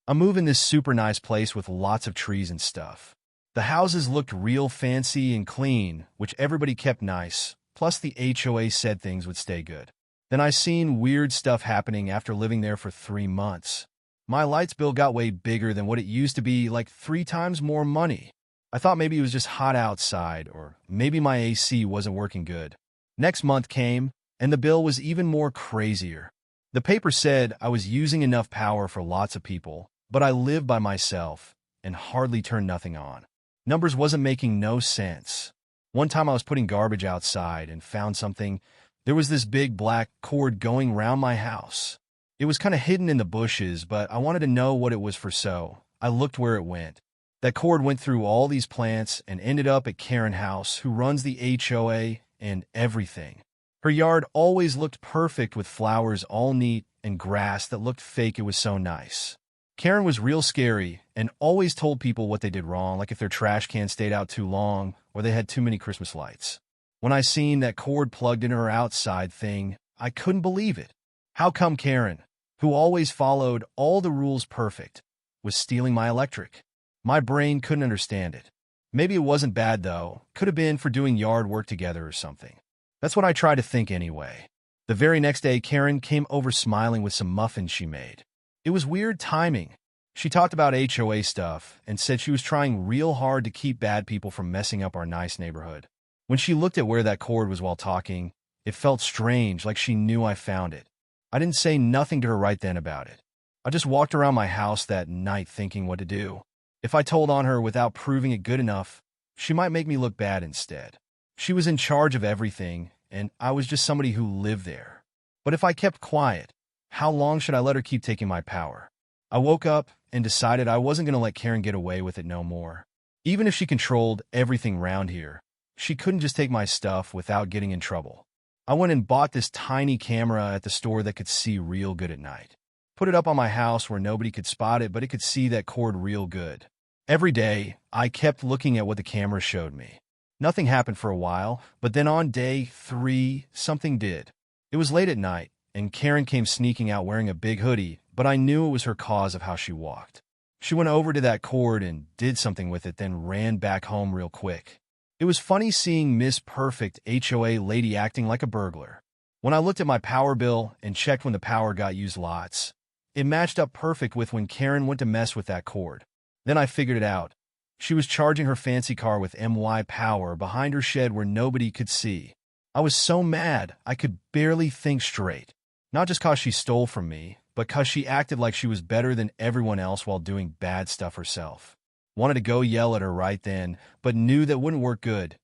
I'm moving this super nice place with lots of trees and stuff. The houses looked real fancy and clean, which everybody kept nice, plus the HOA said things would stay good. Then I seen weird stuff happening after living there for 3 months. My lights bill got way bigger than what it used to be, like 3 times more money. I thought maybe it was just hot outside, or maybe my AC wasn't working good. Next month came, and the bill was even more crazier. The paper said I was using enough power for lots of people, but I live by myself and hardly turned nothing on. Numbers wasn't making no sense. One time I was putting garbage outside and found something. There was this big black cord going round my house. It was kind of hidden in the bushes, but I wanted to know what it was for, so I looked where it went. That cord went through all these plants and ended up at Karen House, who runs the HOA and everything. Her yard always looked perfect with flowers all neat and grass that looked fake. It was so nice. Karen was real scary and always told people what they did wrong, like if their trash can stayed out too long or they had too many Christmas lights. When I seen that cord plugged in her outside thing, I couldn't believe it. How come Karen, who always followed all the rules perfect, was stealing my electric? My brain couldn't understand it. Maybe it wasn't bad, though. Could have been for doing yard work together or something. That's what I tried to think anyway. The very next day, Karen came over smiling with some muffins she made. It was weird timing. She talked about HOA stuff and said she was trying real hard to keep bad people from messing up our nice neighborhood. When she looked at where that cord was while talking, it felt strange, like she knew I found it. I didn't say nothing to her right then about it. I just walked around my house that night thinking what to do. If I told on her without proving it good enough, she might make me look bad instead. She was in charge of everything, and I was just somebody who lived there. But if I kept quiet, how long should I let her keep taking my power? I woke up and decided I wasn't going to let Karen get away with it no more. Even if she controlled everything round here, she couldn't just take my stuff without getting in trouble. I went and bought this tiny camera at the store that could see real good at night. Put it up on my house where nobody could spot it, but it could see that cord real good. Every day, I kept looking at what the camera showed me. Nothing happened for a while, but then on day 3, something did. It was late at night, and Karen came sneaking out wearing a big hoodie, but I knew it was her cause of how she walked. She went over to that cord and did something with it, then ran back home real quick. It was funny seeing Miss Perfect HOA lady acting like a burglar. When I looked at my power bill and checked when the power got used lots, it matched up perfect with when Karen went to mess with that cord. Then I figured it out. She was charging her fancy car with MY power behind her shed where nobody could see. I was so mad I could barely think straight. Not just 'cause she stole from me, but 'cause she acted like she was better than everyone else while doing bad stuff herself. Wanted to go yell at her right then, but knew that wouldn't work good.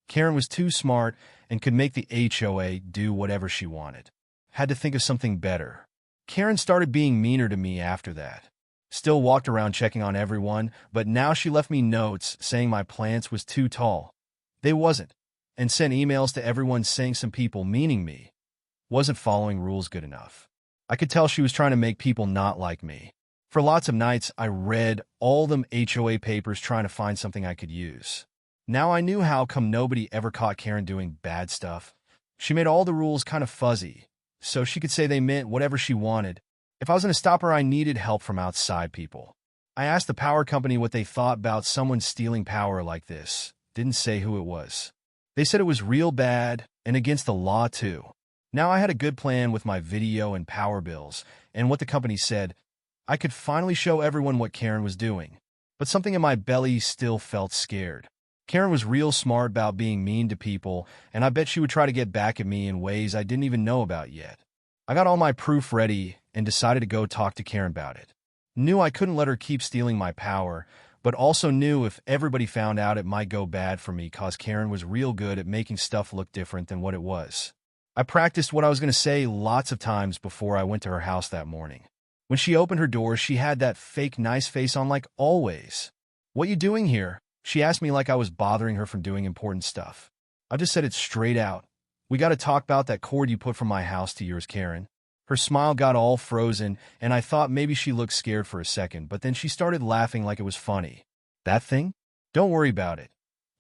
Karen was too smart and could make the HOA do whatever she wanted. Had to think of something better. Karen started being meaner to me after that. Still walked around checking on everyone, but now she left me notes saying my plants was too tall. They wasn't, and sent emails to everyone saying some people, meaning me, wasn't following rules good enough. I could tell she was trying to make people not like me. For lots of nights, I read all them HOA papers trying to find something I could use. Now I knew how come nobody ever caught Karen doing bad stuff. She made all the rules kind of fuzzy, so she could say they meant whatever she wanted. If I was going to stop her, I needed help from outside people. I asked the power company what they thought about someone stealing power like this. Didn't say who it was. They said it was real bad and against the law too. Now I had a good plan with my video and power bills, and what the company said. I could finally show everyone what Karen was doing. But something in my belly still felt scared. Karen was real smart about being mean to people, and I bet she would try to get back at me in ways I didn't even know about yet. I got all my proof ready and decided to go talk to Karen about it. Knew I couldn't let her keep stealing my power, but also knew if everybody found out it might go bad for me 'cause Karen was real good at making stuff look different than what it was. I practiced what I was going to say lots of times before I went to her house that morning. When she opened her door, she had that fake nice face on like always. "What you doing here?" She asked me like I was bothering her from doing important stuff. I just said it straight out. "We got to talk about that cord you put from my house to yours, Karen." Her smile got all frozen, and I thought maybe she looked scared for a second, but then she started laughing like it was funny. "That thing? Don't worry about it.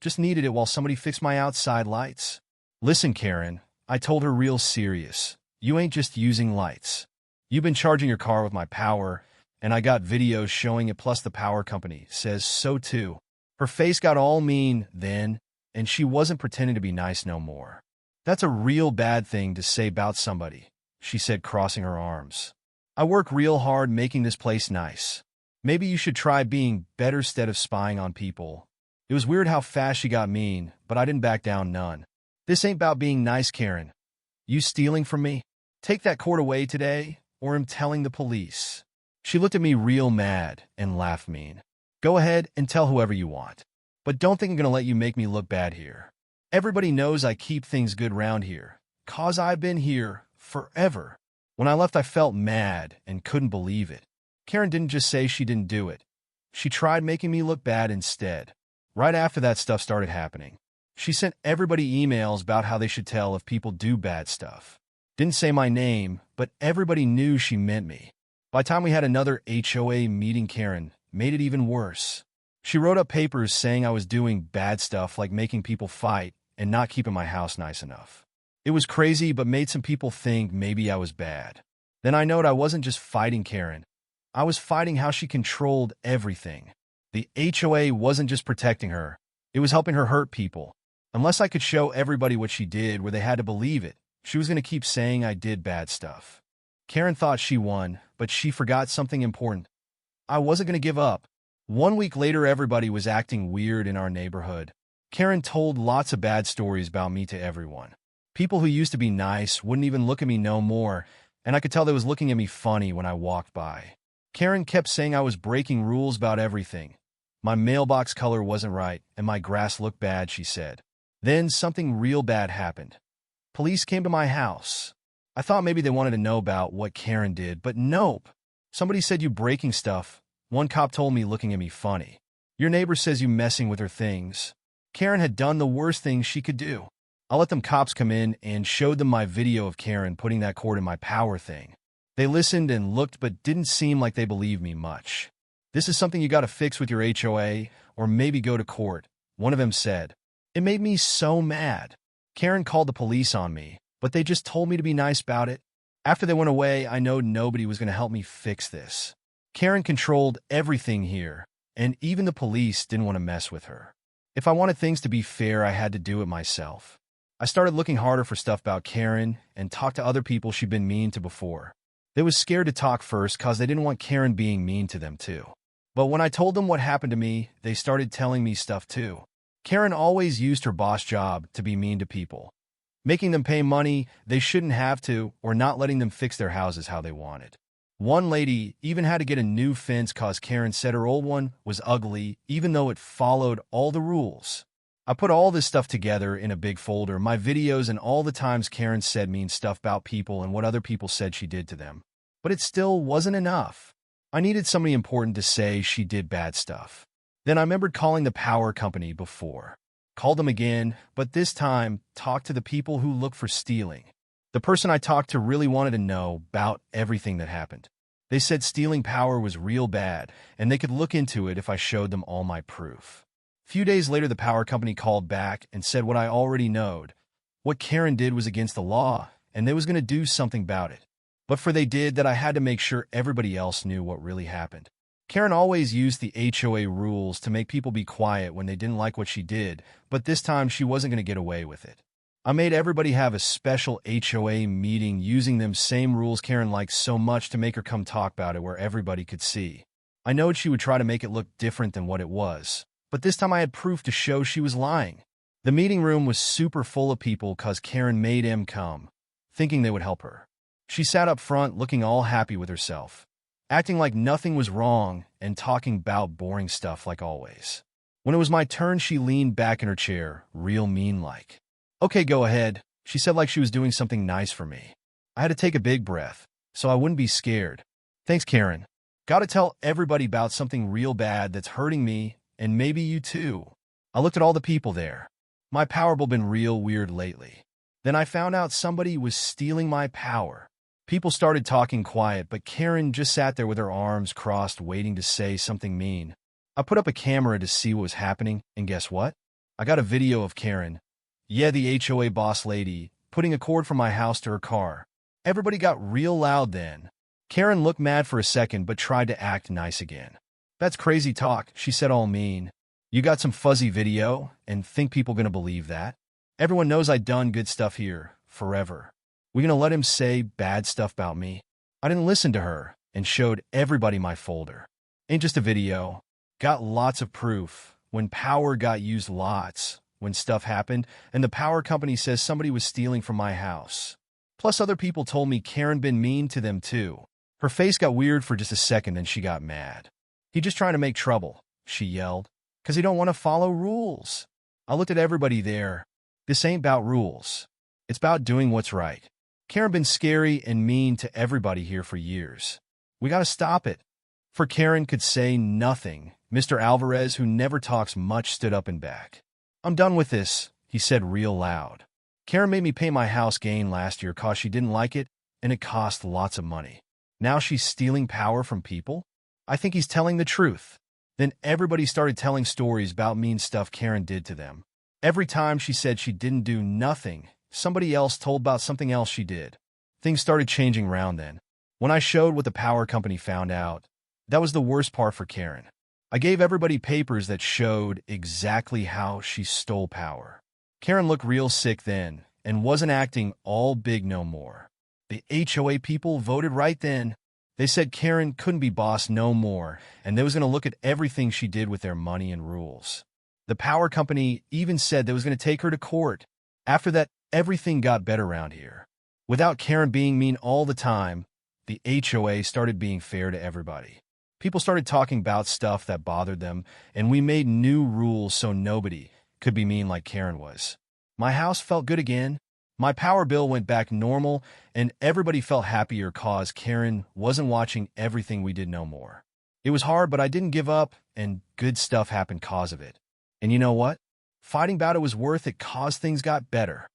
Just needed it while somebody fixed my outside lights." "Listen, Karen," I told her real serious. "You ain't just using lights. You've been charging your car with my power, And I got videos showing it, plus the power company says so too. Her face got all mean then, and she wasn't pretending to be nice no more. That's a real bad thing to say about somebody, she said, crossing her arms. I work real hard making this place nice. Maybe you should try being better instead of spying on people. It was weird how fast she got mean, but I didn't back down none. This ain't about being nice, Karen. You stealing from me? Take that cord away today, or I'm telling the police. She looked at me real mad and laughed mean. Go ahead and tell whoever you want. But don't think I'm gonna let you make me look bad here. Everybody knows I keep things good round here, 'cause I've been here forever. When I left, I felt mad and couldn't believe it. Karen didn't just say she didn't do it. She tried making me look bad instead. Right after that stuff started happening, she sent everybody emails about how they should tell if people do bad stuff. Didn't say my name, but everybody knew she meant me. By the time we had another HOA meeting, Karen made it even worse. She wrote up papers saying I was doing bad stuff like making people fight and not keeping my house nice enough. It was crazy, but made some people think maybe I was bad. Then I knowed I wasn't just fighting Karen. I was fighting how she controlled everything. The HOA wasn't just protecting her. It was helping her hurt people. Unless I could show everybody what she did where they had to believe it, she was going to keep saying I did bad stuff. Karen thought she won, but she forgot something important. I wasn't going to give up. 1 week later, everybody was acting weird in our neighborhood. Karen told lots of bad stories about me to everyone. People who used to be nice wouldn't even look at me no more, and I could tell they was looking at me funny when I walked by. Karen kept saying I was breaking rules about everything. My mailbox color wasn't right, and my grass looked bad, she said. Then something real bad happened. Police came to my house. I thought maybe they wanted to know about what Karen did, but nope. Somebody said you breaking stuff. One cop told me, looking at me funny. Your neighbor says you messing with her things. Karen had done the worst thing she could do. I let them cops come in and showed them my video of Karen putting that cord in my power thing. They listened and looked, but didn't seem like they believed me much. This is something you got to fix with your HOA, or maybe go to court, one of them said. It made me so mad. Karen called the police on me, but they just told me to be nice about it. After they went away, I know nobody was going to help me fix this. Karen controlled everything here, and even the police didn't want to mess with her. If I wanted things to be fair, I had to do it myself. I started looking harder for stuff about Karen and talked to other people she'd been mean to before. They was scared to talk first because they didn't want Karen being mean to them too. But when I told them what happened to me, they started telling me stuff too. Karen always used her boss job to be mean to people, making them pay money they shouldn't have to, or not letting them fix their houses how they wanted. One lady even had to get a new fence cause Karen said her old one was ugly, even though it followed all the rules. I put all this stuff together in a big folder, my videos and all the times Karen said mean stuff about people and what other people said she did to them. But it still wasn't enough. I needed somebody important to say she did bad stuff. Then I remembered calling the power company before. Called them again, but this time talked to the people who look for stealing. The person I talked to really wanted to know about everything that happened. They said stealing power was real bad, and they could look into it if I showed them all my proof. A few days later, the power company called back and said what I already knowed. What Karen did was against the law, and they was going to do something about it. But for they did that, I had to make sure everybody else knew what really happened. Karen always used the HOA rules to make people be quiet when they didn't like what she did, but this time she wasn't going to get away with it. I made everybody have a special HOA meeting using them same rules Karen liked so much to make her come talk about it where everybody could see. I knowed she would try to make it look different than what it was, but this time I had proof to show she was lying. The meeting room was super full of people cause Karen made them come, thinking they would help her. She sat up front looking all happy with herself, acting like nothing was wrong and talking about boring stuff like always. When it was my turn, she leaned back in her chair, real mean-like. Okay, go ahead, she said like she was doing something nice for me. I had to take a big breath, so I wouldn't be scared. Thanks, Karen. Gotta tell everybody about something real bad that's hurting me, and maybe you too. I looked at all the people there. My power bill been real weird lately. Then I found out somebody was stealing my power. People started talking quiet, but Karen just sat there with her arms crossed, waiting to say something mean. I put up a camera to see what was happening, and guess what? I got a video of Karen, the HOA boss lady, putting a cord from my house to her car. Everybody got real loud then. Karen looked mad for a second but tried to act nice again. That's crazy talk, she said all mean. You got some fuzzy video and think people gonna believe that? Everyone knows I done good stuff here, forever. We gonna let him say bad stuff about me? I didn't listen to her and showed everybody my folder. Ain't just a video. Got lots of proof. When power got used lots. When stuff happened and the power company says somebody was stealing from my house. Plus other people told me Karen been mean to them too. Her face got weird for just a second, then she got mad. He just trying to make trouble, she yelled, because he don't want to follow rules. I looked at everybody there. This ain't about rules. It's about doing what's right. Karen been scary and mean to everybody here for years. We gotta stop it. For Karen could say nothing. Mr. Alvarez, who never talks much, stood up and back. I'm done with this, he said real loud. Karen made me pay my house gain last year cause she didn't like it, and it cost lots of money. Now she's stealing power from people? I think he's telling the truth. Then everybody started telling stories about mean stuff Karen did to them. Every time she said she didn't do nothing, somebody else told about something else she did. Things started changing around then. When I showed what the power company found out, that was the worst part for Karen. I gave everybody papers that showed exactly how she stole power. Karen looked real sick then and wasn't acting all big no more. The HOA people voted right then. They said Karen couldn't be boss no more, and they was going to look at everything she did with their money and rules. The power company even said they was going to take her to court. After that, everything got better around here. Without Karen being mean all the time, the HOA started being fair to everybody. People started talking about stuff that bothered them, and we made new rules so nobody could be mean like Karen was. My house felt good again. My power bill went back normal, and everybody felt happier cause Karen wasn't watching everything we did no more. It was hard, but I didn't give up, and good stuff happened cause of it. And you know what? Fighting about it was worth it cause things got better.